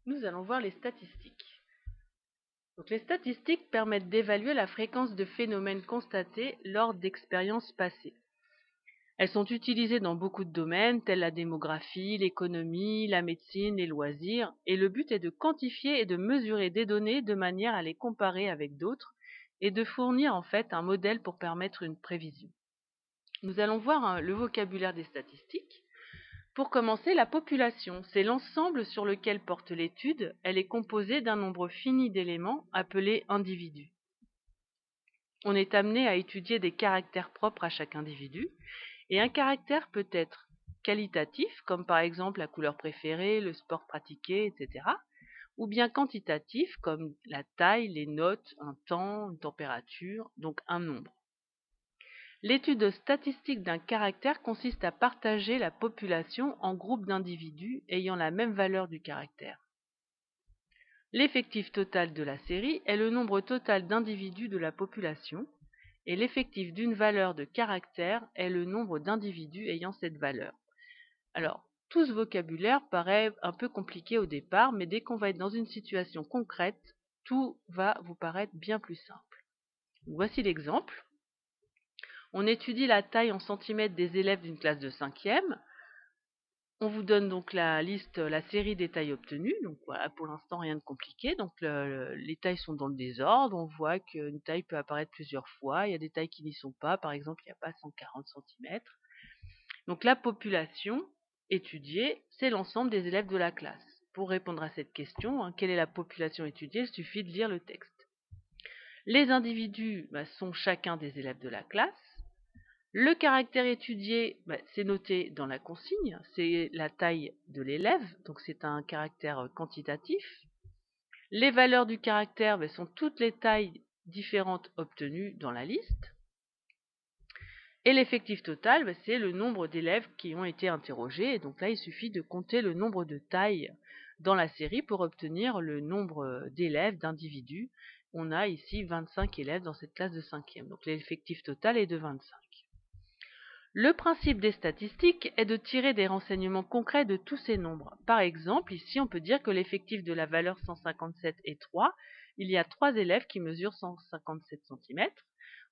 Nous allons voir les statistiques. Donc, les statistiques permettent d'évaluer la fréquence de phénomènes constatés lors d'expériences passées. Elles sont utilisées dans beaucoup de domaines tels la démographie, l'économie, la médecine, les loisirs, et le but est de quantifier et de mesurer des données de manière à les comparer avec d'autres et de fournir en fait un modèle pour permettre une prévision. Nous allons voir le vocabulaire des statistiques. Pour commencer, la population, c'est l'ensemble sur lequel porte l'étude. Elle est composée d'un nombre fini d'éléments appelés individus. On est amené à étudier des caractères propres à chaque individu, et un caractère peut être qualitatif, comme par exemple la couleur préférée, le sport pratiqué, etc., ou bien quantitatif, comme la taille, les notes, un temps, une température, donc un nombre. L'étude statistique d'un caractère consiste à partager la population en groupes d'individus ayant la même valeur du caractère. L'effectif total de la série est le nombre total d'individus de la population, et l'effectif d'une valeur de caractère est le nombre d'individus ayant cette valeur. Alors, tout ce vocabulaire paraît un peu compliqué au départ, mais dès qu'on va être dans une situation concrète, tout va vous paraître bien plus simple. Voici l'exemple. On étudie la taille en centimètres des élèves d'une classe de 5e. On vous donne donc la liste, la série des tailles obtenues. Donc voilà, pour l'instant, rien de compliqué. Donc les tailles sont dans le désordre. On voit qu'une taille peut apparaître plusieurs fois. Il y a des tailles qui n'y sont pas. Par exemple, il n'y a pas 140 centimètres. Donc la population étudiée, c'est l'ensemble des élèves de la classe. Pour répondre à cette question, quelle est la population étudiée, il suffit de lire le texte. Les individus sont chacun des élèves de la classe. Le caractère étudié, c'est noté dans la consigne, c'est la taille de l'élève, donc c'est un caractère quantitatif. Les valeurs du caractère sont toutes les tailles différentes obtenues dans la liste. Et l'effectif total, c'est le nombre d'élèves qui ont été interrogés. Et donc là, il suffit de compter le nombre de tailles dans la série pour obtenir le nombre d'élèves, d'individus. On a ici 25 élèves dans cette classe de 5e. Donc l'effectif total est de 25. Le principe des statistiques est de tirer des renseignements concrets de tous ces nombres. Par exemple, ici, on peut dire que l'effectif de la valeur 157 est 3. Il y a 3 élèves qui mesurent 157 cm.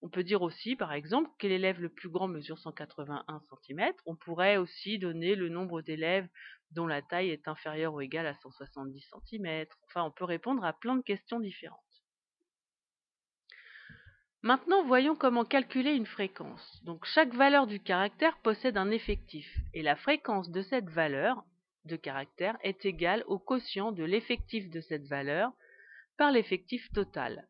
On peut dire aussi, par exemple, que l'élève le plus grand mesure 181 cm. On pourrait aussi donner le nombre d'élèves dont la taille est inférieure ou égale à 170 cm. Enfin, on peut répondre à plein de questions différentes. Maintenant, voyons comment calculer une fréquence. Donc, chaque valeur du caractère possède un effectif, et la fréquence de cette valeur de caractère est égale au quotient de l'effectif de cette valeur par l'effectif total.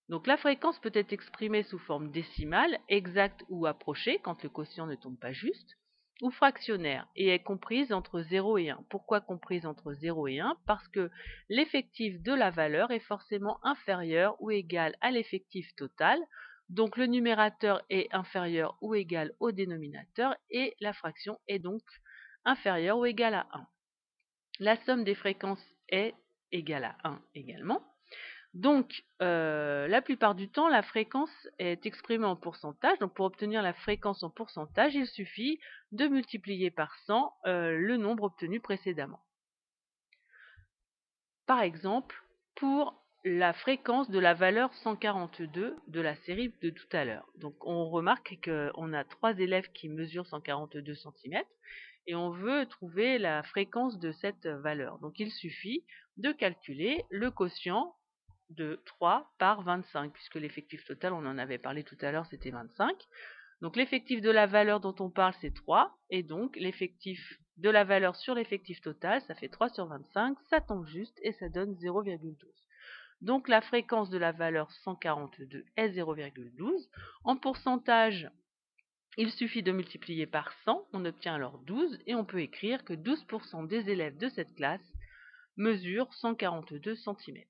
Donc, la fréquence peut être exprimée sous forme décimale, exacte ou approchée quand le quotient ne tombe pas juste, ou fractionnaire, et est comprise entre 0 et 1. Pourquoi comprise entre 0 et 1? Parce que l'effectif de la valeur est forcément inférieur ou égal à l'effectif total, donc le numérateur est inférieur ou égal au dénominateur, et la fraction est donc inférieure ou égale à 1. La somme des fréquences est égale à 1 également. Donc, la plupart du temps, la fréquence est exprimée en pourcentage. Donc, pour obtenir la fréquence en pourcentage, il suffit de multiplier par 100 le nombre obtenu précédemment. Par exemple, pour la fréquence de la valeur 142 de la série de tout à l'heure. Donc, on remarque qu'on a 3 élèves qui mesurent 142 cm et on veut trouver la fréquence de cette valeur. Donc, il suffit de calculer le quotient de 3 par 25, puisque l'effectif total, on en avait parlé tout à l'heure, c'était 25. Donc l'effectif de la valeur dont on parle, c'est 3, et donc l'effectif de la valeur sur l'effectif total, ça fait 3 sur 25, ça tombe juste, et ça donne 0,12. Donc la fréquence de la valeur 142 est 0,12. En pourcentage, il suffit de multiplier par 100, on obtient alors 12, et on peut écrire que 12% des élèves de cette classe mesurent 142 cm.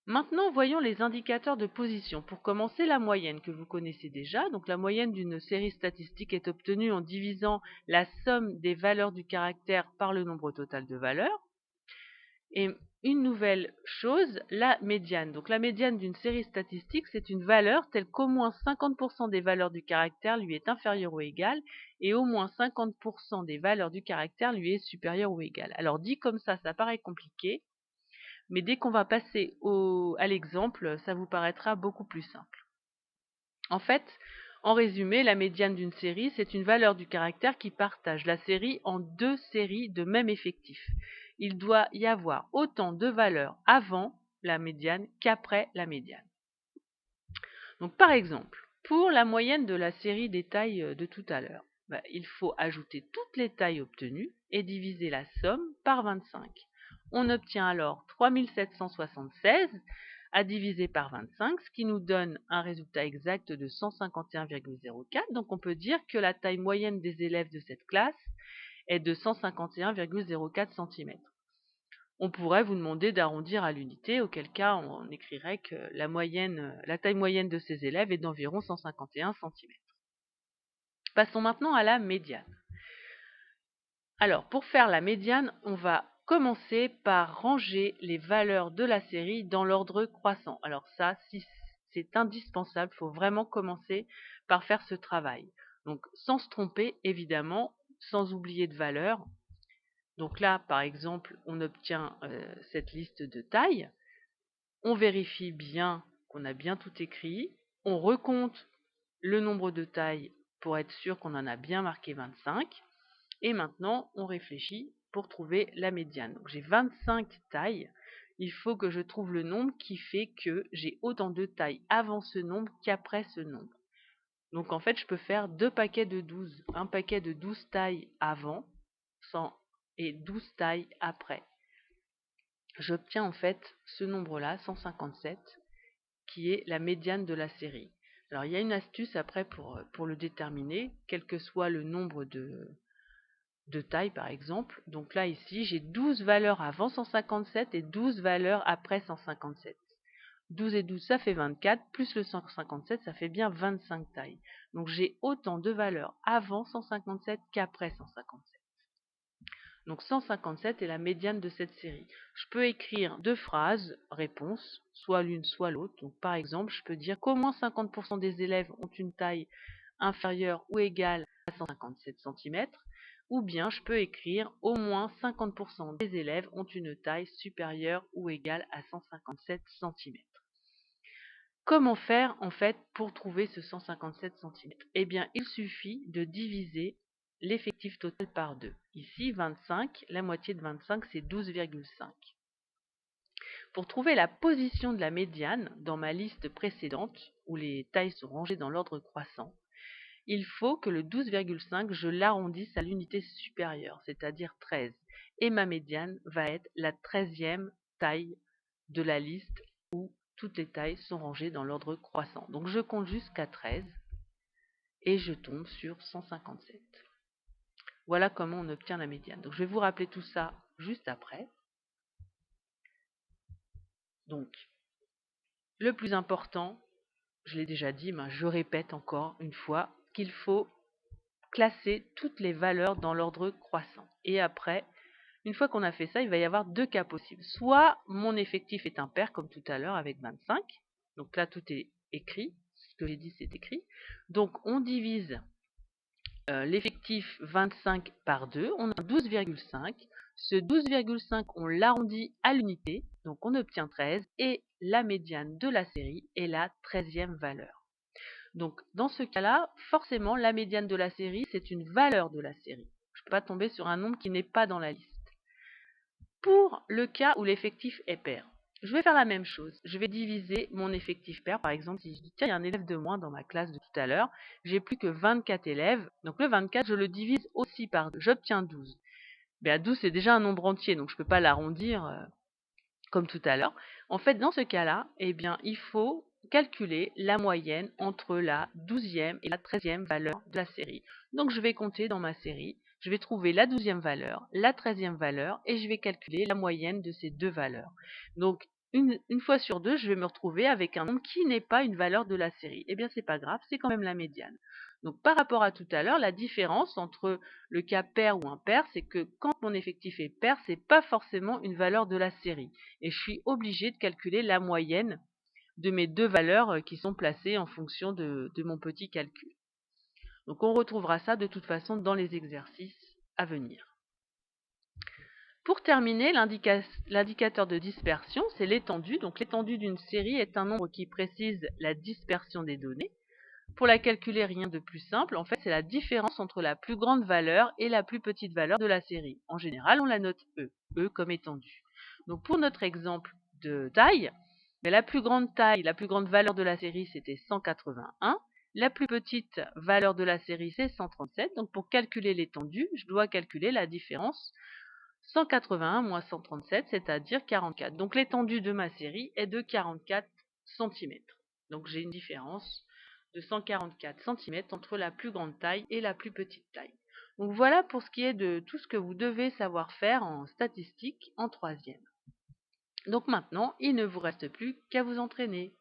Maintenant, voyons les indicateurs de position. Pour commencer, la moyenne que vous connaissez déjà. Donc la moyenne d'une série statistique est obtenue en divisant la somme des valeurs du caractère par le nombre total de valeurs. Et une nouvelle chose, la médiane. Donc la médiane d'une série statistique, c'est une valeur telle qu'au moins 50% des valeurs du caractère lui est inférieure ou égale, et au moins 50% des valeurs du caractère lui est supérieure ou égale. Alors dit comme ça paraît compliqué, mais dès qu'on va passer à l'exemple, ça vous paraîtra beaucoup plus simple. En fait, en résumé, la médiane d'une série, c'est une valeur du caractère qui partage la série en deux séries de même effectif. Il doit y avoir autant de valeurs avant la médiane qu'après la médiane. Donc par exemple, pour la moyenne de la série des tailles de tout à l'heure, il faut ajouter toutes les tailles obtenues et diviser la somme par 25. On obtient alors 3776 à diviser par 25, ce qui nous donne un résultat exact de 151,04. Donc on peut dire que la taille moyenne des élèves de cette classe est de 151,04 cm. On pourrait vous demander d'arrondir à l'unité, auquel cas on écrirait que la taille moyenne de ces élèves est d'environ 151 cm. Passons maintenant à la médiane. Alors, pour faire la médiane, on va commencer par ranger les valeurs de la série dans l'ordre croissant. Alors ça, c'est indispensable, il faut vraiment commencer par faire ce travail. Donc, sans se tromper, évidemment, sans oublier de valeur. Donc là, par exemple, on obtient cette liste de tailles. On vérifie bien qu'on a bien tout écrit. On recompte le nombre de tailles pour être sûr qu'on en a bien marqué 25. Et maintenant, on réfléchit pour trouver la médiane. Donc j'ai 25 tailles. Il faut que je trouve le nombre qui fait que j'ai autant de tailles avant ce nombre qu'après ce nombre. Donc en fait, je peux faire deux paquets de 12. Un paquet de 12 tailles avant et 12 tailles après. J'obtiens en fait ce nombre-là, 157, qui est la médiane de la série. Alors il y a une astuce après pour le déterminer, quel que soit le nombre de taille par exemple. Donc là ici, j'ai 12 valeurs avant 157 et 12 valeurs après 157. 12 et 12, ça fait 24, plus le 157, ça fait bien 25 tailles. Donc j'ai autant de valeurs avant 157 qu'après 157. Donc 157 est la médiane de cette série. Je peux écrire deux phrases, réponse, soit l'une soit l'autre. Donc par exemple, je peux dire qu'au moins 50% des élèves ont une taille inférieure ou égale à 157 cm, ou bien je peux écrire au moins 50% des élèves ont une taille supérieure ou égale à 157 cm. Comment faire en fait pour trouver ce 157 cm? Eh bien, il suffit de diviser l'effectif total par 2. Ici, 25, la moitié de 25, c'est 12,5. Pour trouver la position de la médiane dans ma liste précédente, où les tailles sont rangées dans l'ordre croissant, il faut que le 12,5, je l'arrondisse à l'unité supérieure, c'est-à-dire 13. Et ma médiane va être la 13e taille de la liste où toutes les tailles sont rangées dans l'ordre croissant. Donc je compte jusqu'à 13 et je tombe sur 157. Voilà comment on obtient la médiane. Donc je vais vous rappeler tout ça juste après. Donc le plus important, je l'ai déjà dit, mais je répète encore une fois, qu'il faut classer toutes les valeurs dans l'ordre croissant. Et après, une fois qu'on a fait ça, il va y avoir deux cas possibles. Soit mon effectif est impair, comme tout à l'heure avec 25. Donc là, tout est écrit. Ce que j'ai dit, c'est écrit. Donc on divise l'effectif 25 par 2. On a 12,5. Ce 12,5, on l'arrondit à l'unité. Donc on obtient 13. Et la médiane de la série est la 13e valeur. Donc, dans ce cas-là, forcément, la médiane de la série, c'est une valeur de la série. Je ne peux pas tomber sur un nombre qui n'est pas dans la liste. Pour le cas où l'effectif est pair, je vais faire la même chose. Je vais diviser mon effectif pair. Par exemple, si je dis, tiens, il y a un élève de moins dans ma classe de tout à l'heure, j'ai plus que 24 élèves. Donc, le 24, je le divise aussi par 2. J'obtiens 12. Ben, 12, c'est déjà un nombre entier, donc je ne peux pas l'arrondir comme tout à l'heure. En fait, dans ce cas-là, eh bien, il faut calculer la moyenne entre la 12e et la 13e valeur de la série. Donc, je vais compter dans ma série, je vais trouver la 12e valeur, la 13e valeur, et je vais calculer la moyenne de ces deux valeurs. Donc, une fois sur deux, je vais me retrouver avec un nombre qui n'est pas une valeur de la série. Eh bien, c'est pas grave, c'est quand même la médiane. Donc par rapport à tout à l'heure, la différence entre le cas pair ou impair, c'est que quand mon effectif est pair, ce n'est pas forcément une valeur de la série. Et je suis obligée de calculer la moyenne de mes deux valeurs qui sont placées en fonction de mon petit calcul. Donc on retrouvera ça de toute façon dans les exercices à venir. Pour terminer, l'indicateur de dispersion, c'est l'étendue. Donc l'étendue d'une série est un nombre qui précise la dispersion des données. Pour la calculer, rien de plus simple. En fait, c'est la différence entre la plus grande valeur et la plus petite valeur de la série. En général, on la note E, E comme étendue. Donc pour notre exemple de taille, la plus grande taille, la plus grande valeur de la série, c'était 181. La plus petite valeur de la série, c'est 137. Donc pour calculer l'étendue, je dois calculer la différence 181 moins 137, c'est-à-dire 44. Donc l'étendue de ma série est de 44 cm. Donc j'ai une différence de 144 cm entre la plus grande taille et la plus petite taille. Donc voilà pour ce qui est de tout ce que vous devez savoir faire en statistique en troisième. Donc maintenant, il ne vous reste plus qu'à vous entraîner.